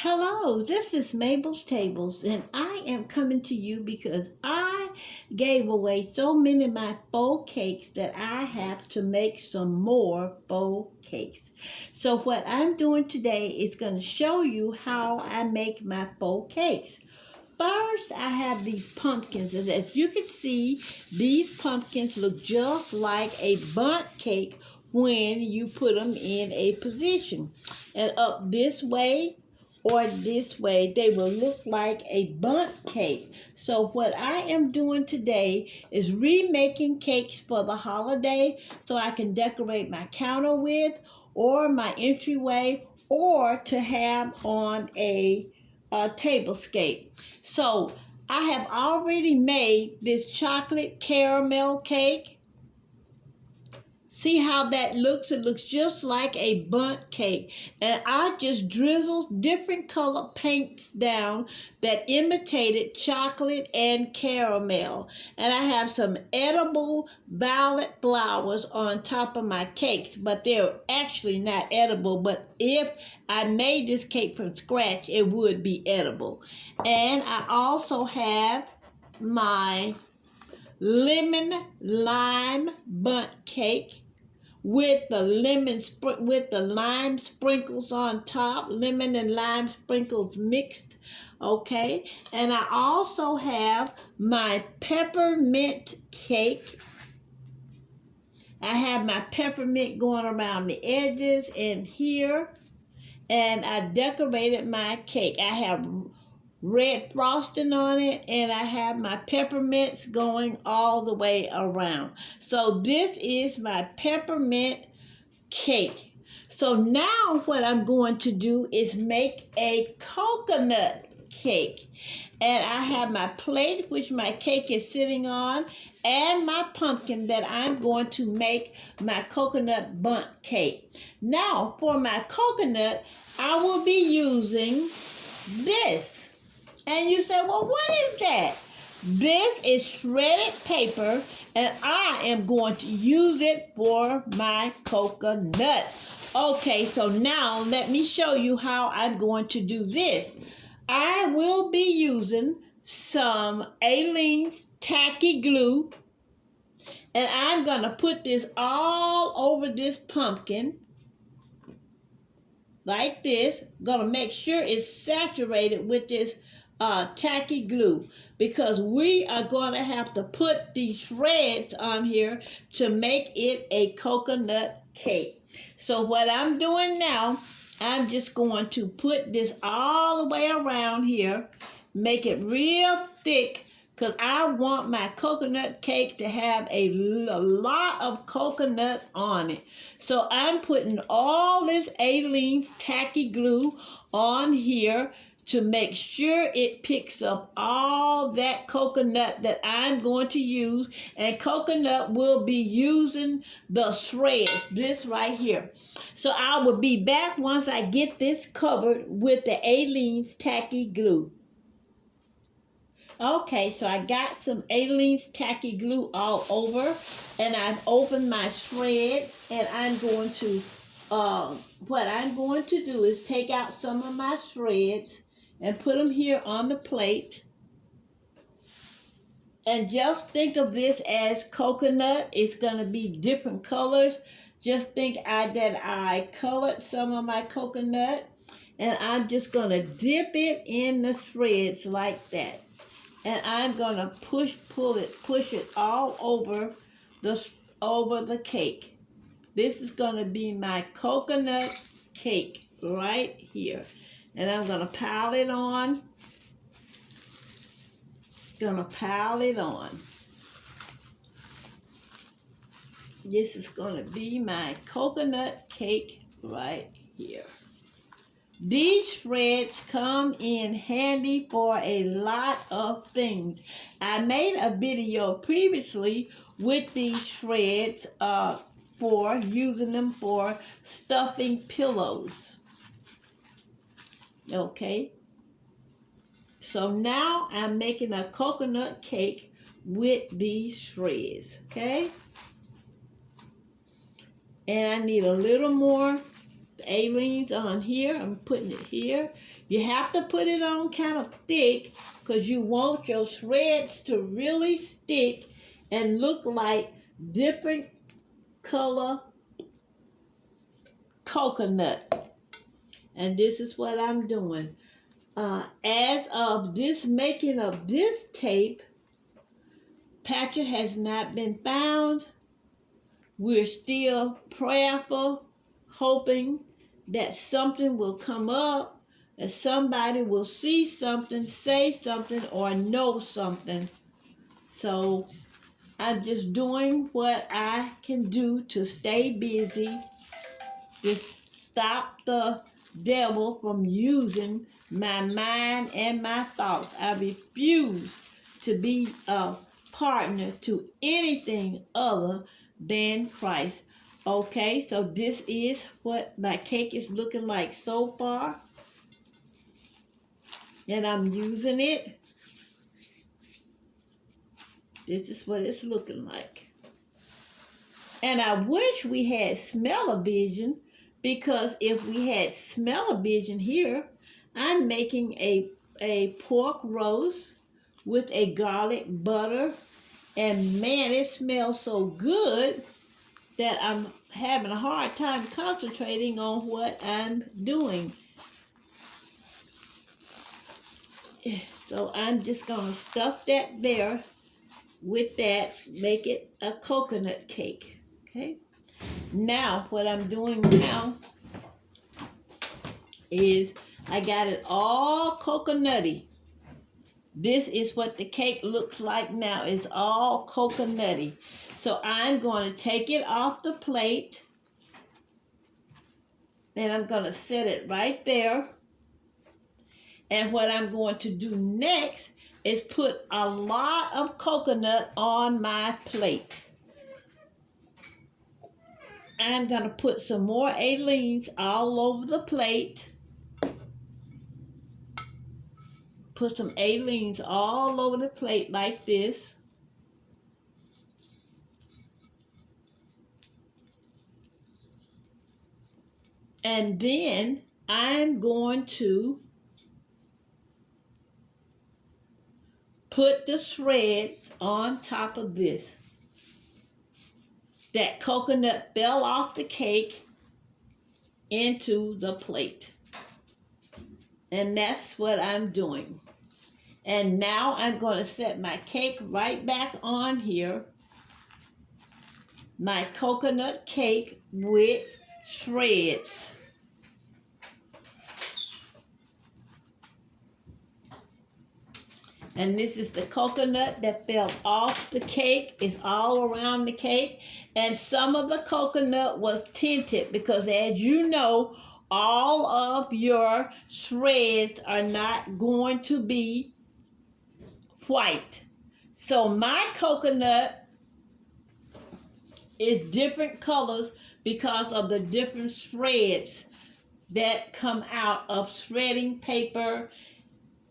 Hello, this is Mabel's Tables, and I am coming to you because I gave away so many of my faux cakes that I have to make some more faux cakes. So what I'm doing today is going to show you how I make my faux cakes. First, I have these pumpkins, and as you can see, these pumpkins look just like a bundt cake when you put them in a position. And up this way or this way, they will look like a bundt cake. So what I am doing today is remaking cakes for the holiday so I can decorate my counter with, or my entryway, or to have on a tablescape. So I have already made this chocolate caramel cake. See how that looks? It looks just like a bundt cake. And I just drizzled different color paints down that imitated chocolate and caramel. And I have some edible violet flowers on top of my cakes, but they're actually not edible. But if I made this cake from scratch, it would be edible. And I also have my lemon lime bundt cake with the lime sprinkles on top, lemon and lime sprinkles mixed. Okay, and I also have my peppermint cake. I have my peppermint going around the edges and here, and I decorated my cake. I have red frosting on it, and I have my peppermints going all the way around. So this is my peppermint cake. So now what I'm going to do is make a coconut cake. And I have my plate, which my cake is sitting on, and my pumpkin that I'm going to make my coconut bundt cake. Now for my coconut, I will be using this. And you say, well, what is that? This is shredded paper, and I am going to use it for my coconut. Okay, so now let me show you how I'm going to do this. I will be using some Aleene's tacky glue, and I'm going to put this all over this pumpkin like this. Going to make sure it's saturated with this tacky glue, because we are going to have to put these shreds on here to make it a coconut cake. So what I'm doing now, I'm just going to put this all the way around here, make it real thick, because I want my coconut cake to have a lot of coconut on it. So I'm putting all this Aleene's tacky glue on here to make sure it picks up all that coconut that I'm going to use. And coconut will be using the shreds, this right here. So I will be back once I get this covered with the Aleene's tacky glue. Okay, so I got some Aleene's tacky glue all over, and I've opened my shreds, and I'm going to, what I'm going to do is take out some of my shreds and put them here on the plate. And just think of this as coconut. It's going to be different colors. Just think that I colored some of my coconut, and I'm just going to dip it in the shreds like that. And I'm going to push it all over the cake. This is going to be my coconut cake right here. And I'm going to pile it on. This is going to be my coconut cake right here. These shreds come in handy for a lot of things. I made a video previously with these shreds for using them for stuffing pillows. Okay, so now I'm making a coconut cake with these shreds, okay? And I need a little more A-leans on here. I'm putting it here. You have to put it on kind of thick because you want your shreds to really stick and look like different color coconut. And this is what I'm doing. As of this making of this tape, Patrick has not been found. We're still prayerful, hoping that something will come up, that somebody will see something, say something, or know something. So I'm just doing what I can do to stay busy, just stop the devil from using my mind and my thoughts. I refuse to be a partner to anything other than Christ. Okay, so this is what my cake is looking like so far. And I'm using it. This is what it's looking like. And I wish we had smell-o-vision, because if we had smell-o-vision here, I'm making a pork roast with a garlic butter. And man, it smells so good that I'm having a hard time concentrating on what I'm doing. So I'm just going to stuff that there with that, make it a coconut cake. Okay. Now, what I'm doing now is I got it all coconutty. This is what the cake looks like now. It's all coconutty. So I'm going to take it off the plate. And I'm going to set it right there. And what I'm going to do next is put a lot of coconut on my plate. I'm going to put some more A-leans all over the plate. Put some A-leans all over the plate like this. And then I'm going to put the shreds on top of this. That coconut fell off the cake into the plate. And that's what I'm doing. And now I'm going to set my cake right back on here. My coconut cake with shreds. And this is the coconut that fell off the cake. It's all around the cake. And some of the coconut was tinted because, as you know, all of your shreds are not going to be white. So my coconut is different colors because of the different shreds that come out of shredding paper.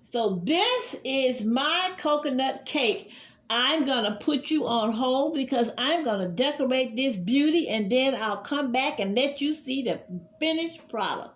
So this is my coconut cake. I'm going to put you on hold because I'm going to decorate this beauty, and then I'll come back and let you see the finished product.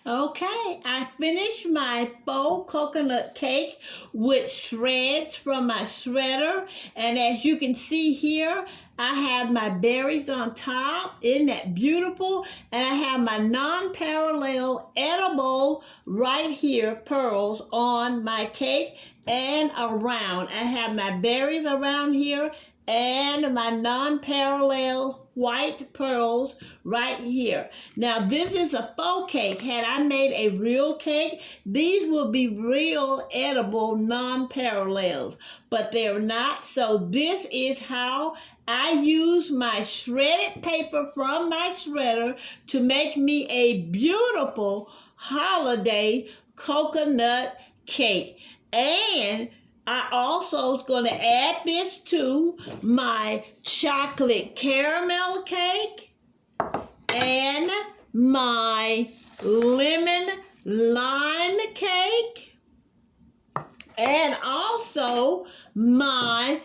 Okay, I finished my faux coconut cake with shreds from my shredder. And as you can see here, I have my berries on top. Isn't that beautiful? And I have my non-parallel edible right here, pearls on my cake and around. I have my berries around here and my non-parallel white pearls right here. Now this is a faux cake. Had I made a real cake, these would be real edible non-parallels, but they're not. So this is how I use my shredded paper from my shredder to make me a beautiful holiday coconut cake. And I also was going to add this to my chocolate caramel cake and my lemon lime cake and also my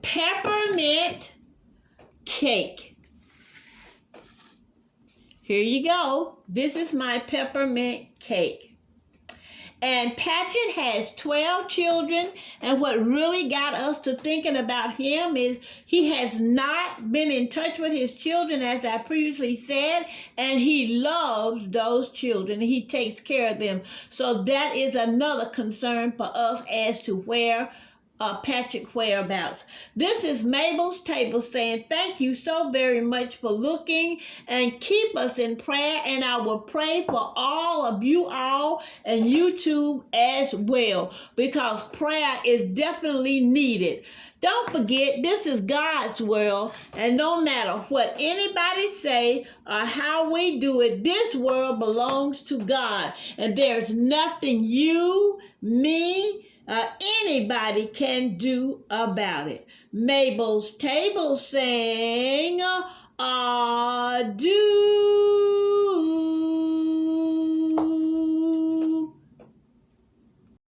peppermint cake. Here you go. This is my peppermint cake. And Patrick has 12 children, and what really got us to thinking about him is he has not been in touch with his children, as I previously said, and he loves those children. He takes care of them. So that is another concern for us as to where Patrick whereabouts. This is Mabel's Table saying thank you so very much for looking, and keep us in prayer, and I will pray for all of you all and YouTube as well, because prayer is definitely needed. Don't forget, this is God's world, and no matter what anybody say or how we do it, this world belongs to God, and there's nothing you, me, anybody can do about it. Mabel's Table saying, adieu.